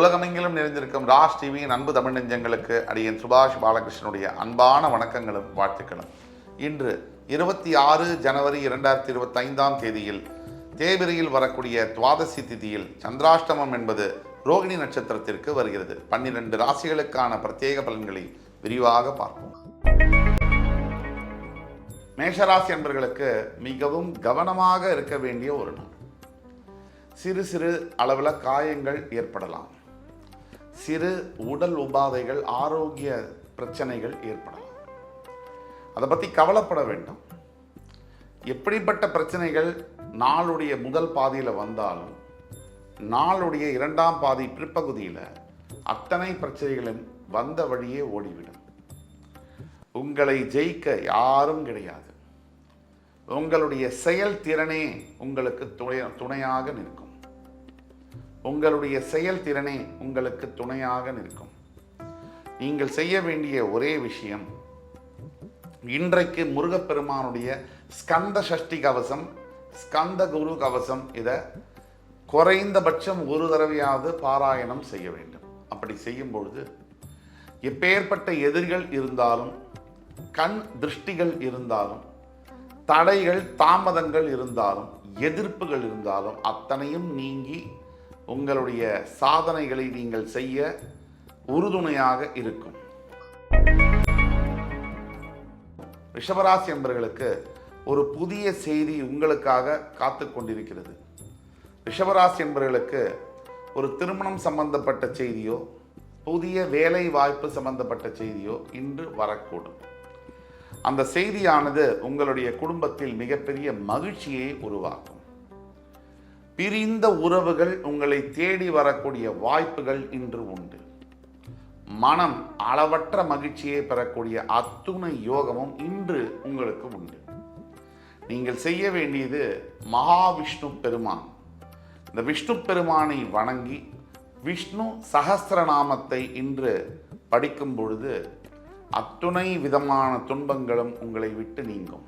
உலகமெங்கிலும் நிறைந்திருக்கும் ராஜ் டிவியின் அன்பு தமிழ் நெஞ்சங்களுக்கு அடியேன் சுபாஷ் பாலகிருஷ்ணனுடைய அன்பான வணக்கங்களும் வாழ்த்துக்களும். இன்று 26 ஜனவரி 2025 தேதியில் தேய்பிரையில் வரக்கூடிய துவாதசி திதியில் சந்திராஷ்டமம் என்பது ரோகிணி நட்சத்திரத்திற்கு வருகிறது. 12 ராசிகளுக்கான பிரத்யேக பலன்களை விரிவாக பார்ப்போம். மேஷராசி என்பவர்களுக்கு மிகவும் கவனமாக இருக்க வேண்டிய ஒரு நாள். சிறு சிறு அளவில் காயங்கள் ஏற்படலாம். சிறு உடல் உபாதைகள், ஆரோக்கிய பிரச்சனைகள் ஏற்படலாம். அதை பற்றி கவலைப்பட வேண்டாம். எப்படிப்பட்ட பிரச்சனைகள் நாளுடைய முதல் பாதியில் வந்தாலும் நாளுடைய இரண்டாம் பாதி பிற்பகுதியில் அத்தனை பிரச்சனைகளும் வந்த வழியே ஓடிவிடும். உங்களை ஜெயிக்க யாரும் கிடையாது. உங்களுடைய செயல்திறனே உங்களுக்கு துணையாக நிற்கும். உங்களுடைய செயல்திறனே உங்களுக்கு துணையாக நிற்கும். நீங்கள் செய்ய வேண்டிய ஒரே விஷயம், இன்றைக்கு முருகப்பெருமானுடைய ஸ்கந்த சஷ்டி கவசம், ஸ்கந்த குரு கவசம், இதை குறைந்தபட்சம் ஒரு தடவையாவது பாராயணம் செய்ய வேண்டும். அப்படி செய்யும் பொழுது எப்பேற்பட்ட எதிரிகள் இருந்தாலும், கண் திருஷ்டிகள் இருந்தாலும், தடைகள் தாமதங்கள் இருந்தாலும், எதிர்ப்புகள் இருந்தாலும் அத்தனையும் நீங்கி உங்களுடைய சாதனைகளை நீங்கள் செய்ய உறுதுணையாக இருக்கும். ரிஷபராசி என்பவர்களுக்கு ஒரு புதிய செய்தி உங்களுக்காக காத்து கொண்டிருக்கிறது. ரிஷபராசி என்பவர்களுக்கு ஒரு திருமணம் சம்பந்தப்பட்ட செய்தியோ, புதிய வேலை வாய்ப்பு சம்பந்தப்பட்ட செய்தியோ இன்று வரக்கூடும். அந்த செய்தியானது உங்களுடைய குடும்பத்தில் மிகப்பெரிய மகிழ்ச்சியை உருவாக்கும். பிரிந்த உறவுகள் உங்களை தேடி வரக்கூடிய வாய்ப்புகள் இன்று உண்டு. மனம் அளவற்ற மகிழ்ச்சியை பெறக்கூடிய அத்துணை யோகமும் இன்று உங்களுக்கு உண்டு. நீங்கள் செய்ய வேண்டியது, மகாவிஷ்ணு பெருமான், இந்த விஷ்ணு பெருமானை வணங்கி விஷ்ணு சகஸ்ரநாமத்தை இன்று படிக்கும் பொழுது அத்துணை விதமான துன்பங்களும் உங்களை விட்டு நீங்கும்.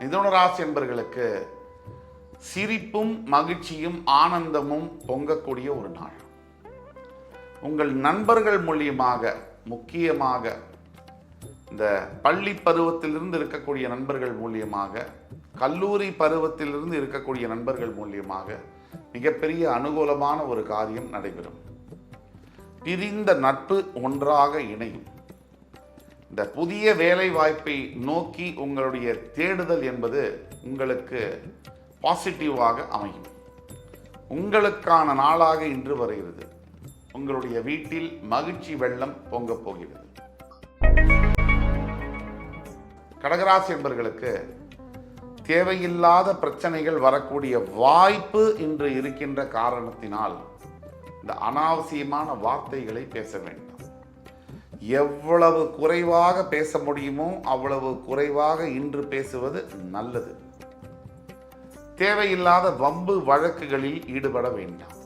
மிதுன ராசி என்பவர்களுக்கு சிரிப்பும் மகிழ்ச்சியும் ஆனந்தமும் பொங்கக்கூடிய ஒரு நாள். உங்கள் நண்பர்கள் மூலியமாக, முக்கியமாக இந்த பள்ளி பருவத்திலிருந்து இருக்கக்கூடிய நண்பர்கள் மூலியமாக, கல்லூரி பருவத்திலிருந்து இருக்கக்கூடிய நண்பர்கள் மூலியமாக மிகப்பெரிய அனுகூலமான ஒரு காரியம் நடைபெறும். பிரிந்த நட்பு ஒன்றாக இணையும். இந்த புதிய வேலை வாய்ப்பை நோக்கி உங்களுடைய தேடுதல் என்பது உங்களுக்கு பாசிட்டிவாக அமையும். உங்களுக்கான நாளாக இன்று வருகிறது. உங்களுடைய வீட்டில் மகிழ்ச்சி வெள்ளம் பொங்கப் போகிறது. கடகராசி என்பவர்களுக்கு தேவையில்லாத பிரச்சனைகள் வரக்கூடிய வாய்ப்பு இன்று இருக்கின்ற காரணத்தினால் இந்த அனாவசியமான வார்த்தைகளை பேச வேண்டாம். எவ்வளவு குறைவாக பேச முடியுமோ அவ்வளவு குறைவாக இன்று பேசுவது நல்லது. தேவையில்லாத வம்பு வழக்குகளில் ஈடுபட வேண்டாம்.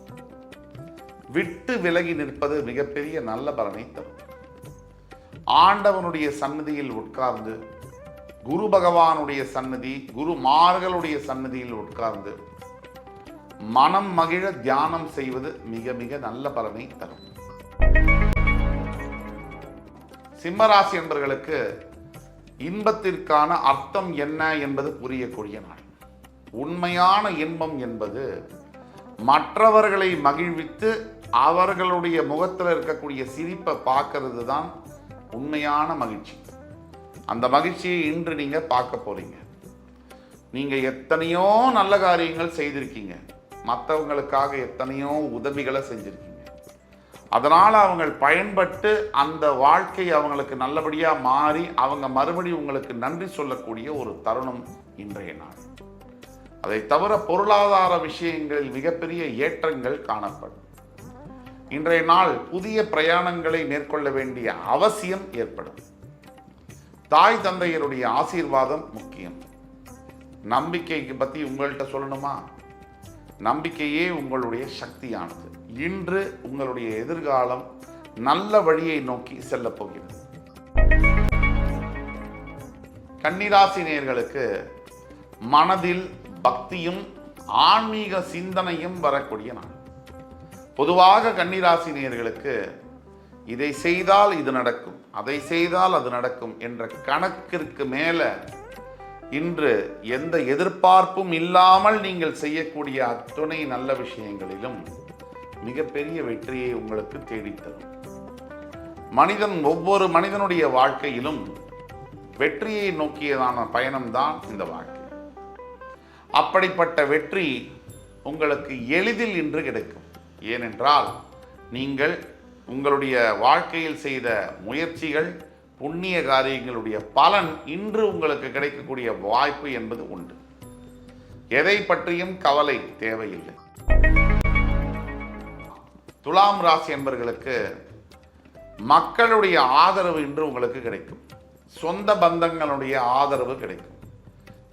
விட்டு விலகி நிற்பது மிகப்பெரிய நல்ல பலனை தரும். ஆண்டவனுடைய சன்னதியில் உட்கார்ந்து, குரு பகவானுடைய சன்னதி, குருமார்களுடைய சன்னதியில் உட்கார்ந்து மனம் மகிழ தியானம் செய்வது மிக மிக நல்ல பலனை தரும். சிம்மராசி என்பவர்களுக்கு இன்பத்திற்கான அர்த்தம் என்ன என்பது புரியக்கூடிய நாள். உண்மையான இன்பம் என்பது மற்றவர்களை மகிழ்வித்து அவர்களுடைய முகத்தில் இருக்கக்கூடிய சிரிப்பை பார்க்கறது தான் உண்மையான மகிழ்ச்சி. அந்த மகிழ்ச்சியை இன்று நீங்க பார்க்க போறீங்க. நீங்க எத்தனையோ நல்ல காரியங்கள் செய்திருக்கீங்க, மற்றவங்களுக்காக எத்தனையோ உதவிகளை செஞ்சிருக்கீங்க. அதனால் அவங்க பயன்பட்டு அந்த வாழ்க்கை அவங்களுக்கு நல்லபடியாக மாறி அவங்க மறுபடியும் உங்களுக்கு நன்றி சொல்லக்கூடிய ஒரு தருணம் இன்றைய நாள். அதை தவிர பொருளாதார விஷயங்களில் மிகப்பெரிய ஏற்றங்கள் காணப்படும். இன்றைய நாள் புதிய பிரயாணங்களை மேற்கொள்ள வேண்டிய அவசியம் ஏற்படும். தாய் தந்தையருடைய ஆசீர்வாதம் முக்கியம். நம்பிக்கைக்கு பற்றி உங்கள்கிட்ட சொல்லணுமா? நம்பிக்கையே உங்களுடைய சக்தியானது. இன்று உங்களுடைய எதிர்காலம் நல்ல வழியை நோக்கி செல்ல போகிறது. கன்னிராசி நேயர்களுக்கு மனதில் பக்தியும் ஆன்மீக சிந்தனையும் வரக்கூடிய நாள். பொதுவாக கன்னிராசி நேயர்களுக்கு இதை செய்தால் இது நடக்கும், அதை செய்தால் அது நடக்கும் என்ற கணக்கிற்கு மேல இன்று எந்த எதிர்பார்ப்பும் இல்லாமல் நீங்கள் செய்யக்கூடிய அத்துணை நல்ல விஷயங்களிலும் மிகப்பெரிய வெற்றியை உங்களுக்கு தேடித்தரும். ஒவ்வொரு மனிதனுடைய வாழ்க்கையிலும் வெற்றியை நோக்கியதான பயணம்தான் இந்த வாழ்க்கை. அப்படிப்பட்ட வெற்றி உங்களுக்கு எளிதில் இன்று கிடைக்கும். ஏனென்றால் நீங்கள் உங்களுடைய வாழ்க்கையில் செய்த முயற்சிகள், புண்ணிய காரியங்களுடைய பலன் இன்று உங்களுக்கு கிடைக்கக்கூடிய வாய்ப்பு என்பது உண்டு. எதை பற்றியும் கவலை தேவையில்லை. துலாம் ராசி என்பவர்களுக்கு மக்களுடைய ஆதரவு இன்று உங்களுக்கு கிடைக்கும். சொந்த பந்தங்களுடைய ஆதரவு கிடைக்கும்.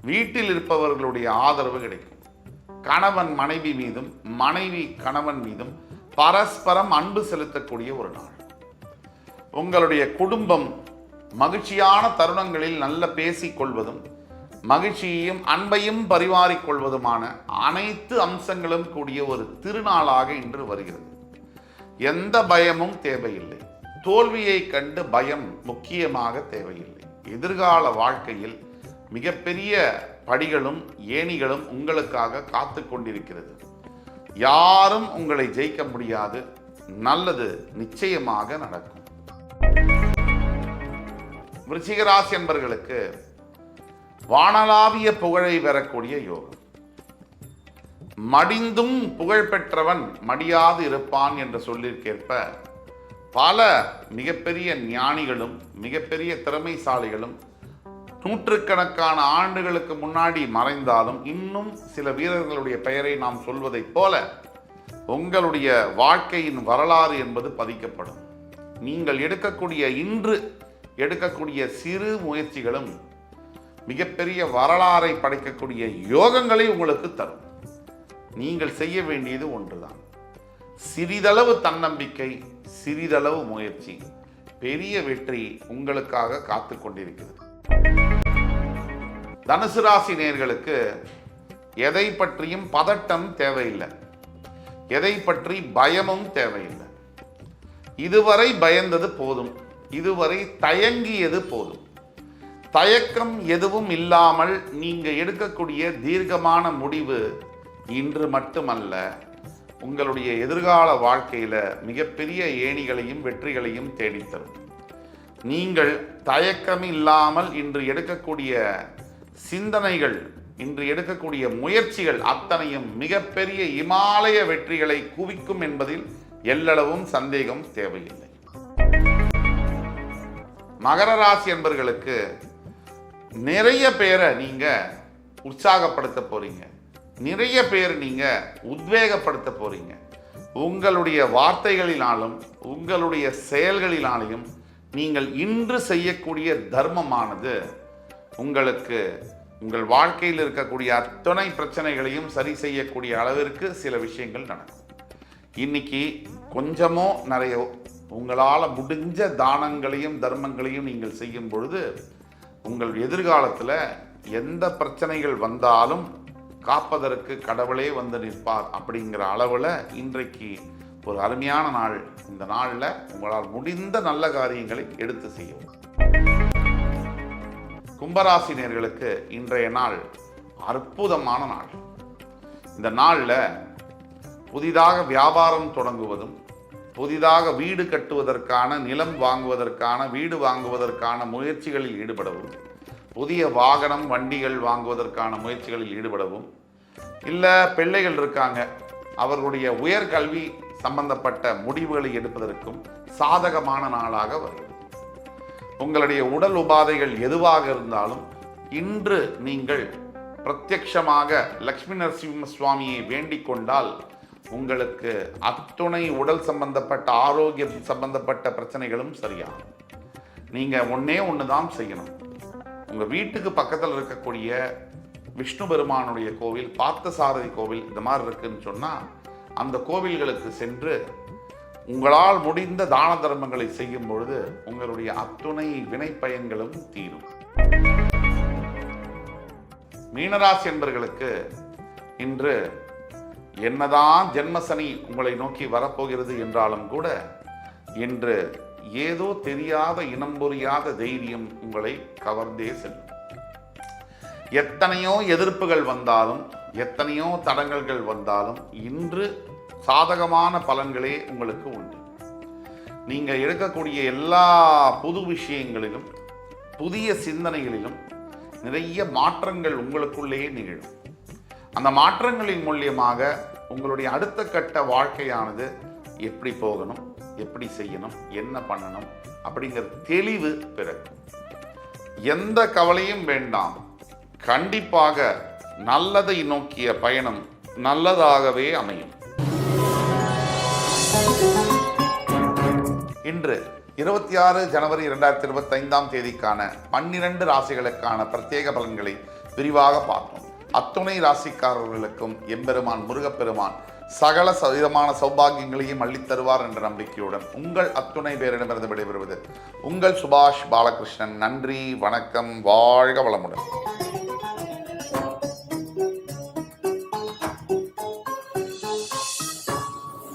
வீட்டில் இருப்பவர்களுடைய ஆதரவு கிடைக்கும். கணவன் மனைவி மீதும் மனைவி கணவன் மீதும் பரஸ்பரம் அன்பு செலுத்தக்கூடிய ஒரு நாள். உங்களுடைய குடும்பம் மகிழ்ச்சியான தருணங்களில் நல்ல பேசிக்கொள்வதும் மகிழ்ச்சியையும் அன்பையும் பரிமாறிக்கொள்வதுமான அனைத்து அம்சங்களும் கூடிய ஒரு திருநாளாக இன்று வருகிறது. எந்த பயமும் தேவையில்லை. தோல்வியை கண்டு பயம் முக்கியமாக தேவையில்லை. எதிர்கால வாழ்க்கையில் மிகப்பெரிய படிகளும் ஏணிகளும் உங்களுக்காக காத்து கொண்டிருக்கிறது. யாரும் உங்களை ஜெயிக்க முடியாது. நல்லது நிச்சயமாக நடக்கும். விருச்சிக ராசி என்பவர்களுக்கு வானளாவிய புகழை பெறக்கூடிய யோகம். மடிந்தும் புகழ் பெற்றவன் மடியாது இருப்பான் என்ற சொல்லிற்கேற்ப பல மிகப்பெரிய ஞானிகளும் மிகப்பெரிய திறமைசாலிகளும் நூற்றுக்கணக்கான ஆண்டுகளுக்கு முன்னாடி மறைந்தாலும் இன்னும் சில வீரர்களுடைய பெயரை நாம் சொல்வதைப் போல உங்களுடைய வாழ்க்கையின் வரலாறு என்பது பதிக்கப்படும். நீங்கள் இன்று எடுக்கக்கூடிய சிறு முயற்சிகளும் மிகப்பெரிய வரலாறை படைக்கக்கூடிய யோகங்களை உங்களுக்கு தரும். நீங்கள் செய்ய வேண்டியது ஒன்றுதான். சிறிதளவு தன்னம்பிக்கை, சிறிதளவு முயற்சி, பெரிய வெற்றி உங்களுக்காக காத்து கொண்டிருக்கிறது. தனுசு ராசி நேயர்களுக்கு எதை பற்றியும் பதட்டம் தேவையில்லை. எதை பற்றி பயமும் தேவையில்லை. இதுவரை பயந்தது போதும். இதுவரை தயங்கியது போதும். தயக்கம் எதுவும் இல்லாமல் நீங்க எடுக்கக்கூடிய தீர்க்கமான முடிவு இன்று மட்டுமல்ல, உங்களுடைய எதிர்கால வாழ்க்கையில மிகப்பெரிய ஏணிகளையும் வெற்றிகளையும் தேடித்தரும். நீங்கள் தயக்கம் இல்லாமல் இன்று எடுக்கக்கூடிய சிந்தனைகள், இன்று எடுக்கக்கூடிய முயற்சிகள் அத்தனையும் மிகப்பெரிய இமாலய வெற்றிகளை குவிக்கும் என்பதில் எல்லளவும் சந்தேகம் தேவையில்லை. மகர ராசி என்பவர்களுக்கு நிறைய பேரை நீங்க உற்சாகப்படுத்த போறீங்க. நிறைய பேர் நீங்க உத்வேகப்படுத்த போறீங்க. உங்களுடைய வார்த்தைகளினாலும் உங்களுடைய செயல்களினாலையும் நீங்கள் இன்று செய்யக்கூடிய தர்மமானது உங்களுக்கு உங்கள் வாழ்க்கையில் இருக்கக்கூடிய அத்தனை பிரச்சனைகளையும் சரி செய்யக்கூடிய அளவிற்கு சில விஷயங்கள் நடக்கும். இன்னைக்கு கொஞ்சமோ நிறையோ உங்களால் முடிஞ்ச தானங்களையும் தர்மங்களையும் நீங்கள் செய்யும் பொழுது உங்கள் எதிர்காலத்தில் எந்த பிரச்சனைகள் வந்தாலும் காப்பதற்கு கடவுளே வந்து நிற்பார் அப்படிங்கிற அளவில் இன்றைக்கு ஒரு அருமையான நாள். இந்த நாளில் உங்களால் முடிந்த நல்ல காரியங்களை எடுத்து செய்யும். கும்பராசினியர்களுக்கு இன்றைய நாள் அற்புதமான நாள். இந்த நாளில் புதிதாக வியாபாரம் தொடங்குவதும், புதிதாக வீடு கட்டுவதற்கான, நிலம் வாங்குவதற்கான, வீடு வாங்குவதற்கான முயற்சிகளில் ஈடுபடவும், புதிய வாகனம் வண்டிகள் வாங்குவதற்கான முயற்சிகளில் ஈடுபடவும், இல்லை பிள்ளைகள் இருக்காங்க அவர்களுடைய உயர்கல்வி சம்பந்தப்பட்ட முடிவுகளை எடுப்பதற்கும் சாதகமான நாளாக வருகிறது. உங்களுடைய உடல் உபாதைகள் எதுவாக இருந்தாலும் இன்று நீங்கள் பிரத்யட்சமாக லக்ஷ்மி நரசிம்ம சுவாமியை வேண்டிக் கொண்டால் உங்களுக்கு அத்துணை உடல் சம்பந்தப்பட்ட ஆரோக்கியம் சம்பந்தப்பட்ட பிரச்சனைகளும் சரியாகும். நீங்கள் ஒன்று தான் செய்யணும். உங்கள் வீட்டுக்கு பக்கத்தில் இருக்கக்கூடிய விஷ்ணு பெருமானுடைய கோவில், பார்த்தசாரதி கோவில் இந்த மாதிரி இருக்குன்னு சொன்னால் அந்த கோவில்களுக்கு சென்று உங்களால் முடிந்த தான தர்மங்களை செய்யும் பொழுது உங்களுடைய அத்துணை வினை பயன்களும் தீரும். மீனராசி என்பவர்களுக்கு இன்று என்னதான் ஜென்மசனி உங்களை நோக்கி வரப்போகிறது என்றாலும் கூட இன்று ஏதோ தெரியாத இனம் புரியாத தைரியம் உங்களை கவர்ந்தே செல்லும். எத்தனையோ எதிர்ப்புகள் வந்தாலும், எத்தனையோ தடங்கல்கள் வந்தாலும் இன்று சாதகமான பலன்களே உங்களுக்கு உண்டு. நீங்கள் எடுக்கக்கூடிய எல்லா புது விஷயங்களிலும், புதிய சிந்தனைகளிலும் நிறைய மாற்றங்கள் உங்களுக்குள்ளேயே நிகழும். அந்த மாற்றங்களின் மூலியமாக உங்களுடைய அடுத்த கட்ட வாழ்க்கையானது எப்படி போகணும், எப்படி செய்யணும், என்ன பண்ணணும் அப்படிங்கிற தெளிவு பிறக்கும். எந்த கவலையும் வேண்டாம். கண்டிப்பாக நல்லதை நோக்கிய பயணம் நல்லதாகவே அமையும். இன்று 26 ஜனவரி 2025 தேதிக்கான 12 ராசிகளுக்கான பிரத்யேக பலன்களை விரிவாக பார்த்தோம். அத்துணை ராசிக்காரர்களுக்கும் எம்பெருமான் முருகப்பெருமான் சகல விதமான சௌபாகியங்களையும் அள்ளித்தருவார் என்ற நம்பிக்கையுடன் உங்கள் அத்துணை பேரிடமிருந்து விடைபெறுவது உங்கள் சுபாஷ் பாலகிருஷ்ணன். நன்றி, வணக்கம், வாழ்க வளமுடன்.